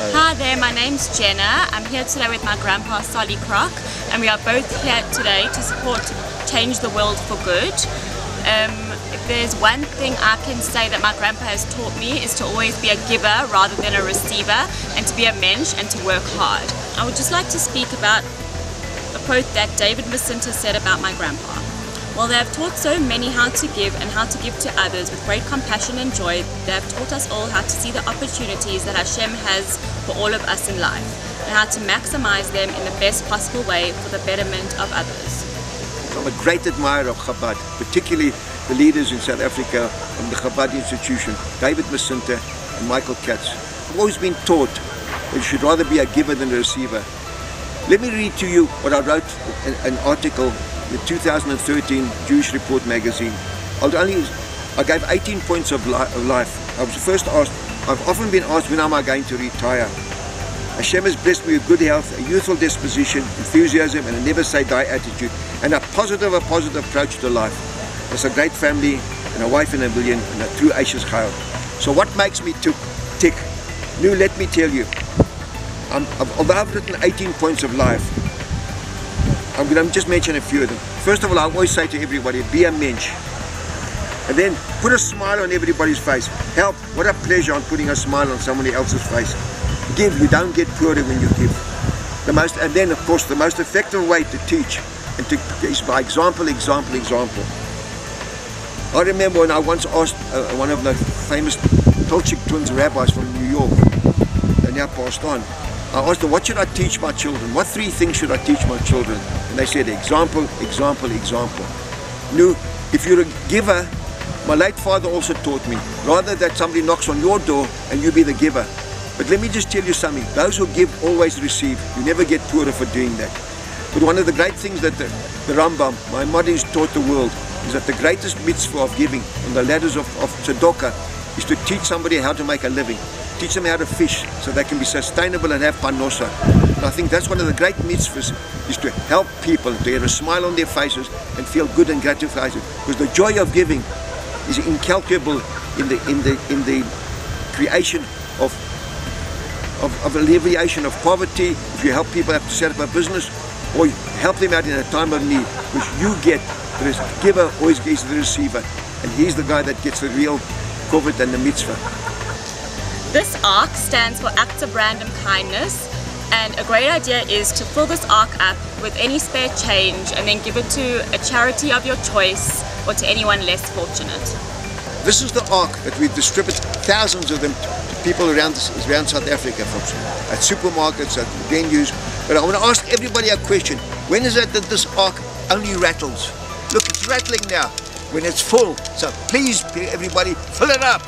Hi there, my name's Jenna. I'm here today with my grandpa, Krok, and we are both here today to support Change the World for Good. If there's one thing I can say that my grandpa has taught me is to always be a giver rather than a receiver, and to be a mensch and to work hard. I would just like to speak about a quote that David said about my grandpa. While they have taught so many how to give and how to give to others with great compassion and joy, they have taught us all how to see the opportunities that Hashem has for all of us in life, and how to maximize them in the best possible way for the betterment of others. I'm a great admirer of Chabad, particularly the leaders in South Africa from the Chabad institution, David and Michael Katz. I've always been taught that you should rather be a giver than a receiver. Let me read to you what I wrote in an article in the 2013 Jewish Report magazine. I gave 18 points of life. I was first asked, I've often been asked, when am I going to retire? Hashem has blessed me with good health, a youthful disposition, enthusiasm, and a never say die attitude, and a positive approach to life. There's a great family, and a wife and a million, and a true Ashes Chayil. So what makes me tick? Now let me tell you, although I've written 18 points of life, I'm going to just mention a few of them. First of all, I always say to everybody, be a mensch. And then put a smile on everybody's face. Help, what a pleasure on putting a smile on somebody else's face. Give, you don't get poorer when you give. And then of course the most effective way to teach is by example. I remember when I once asked one of the famous Tolchik twins rabbis from New York, they now passed on, I asked them, what should I teach my children? What three things should I teach my children? And they said, example. Now, if you're a giver, my late father also taught me, rather that somebody knocks on your door and you be the giver. But let me just tell you something, those who give always receive. You never get poorer for doing that. But one of the great things that the Rambam, my mother, has taught the world, is that the greatest mitzvah of giving on the ladders of tzedakah is to teach somebody how to make a living. Teach them how to fish so they can be sustainable and have parnosa. And I think that's one of the great mitzvahs, is to help people, to have a smile on their faces and feel good and gratified. Because the joy of giving is incalculable in the creation of alleviation of poverty. If you help people have to set up a business, or you help them out in a time of need, which you get, the giver always gets the receiver, and he's the guy that gets the real covet and the mitzvah. This ark stands for Acts of Random Kindness, and a great idea is to fill this ark up with any spare change and then give it to a charity of your choice or to anyone less fortunate. This is the ark that we've distributed thousands of them to people around South Africa, folks, at supermarkets, at venues. But I want to ask everybody a question. When is it that this ark only rattles? Look, it's rattling now when it's full. So please, everybody, fill it up.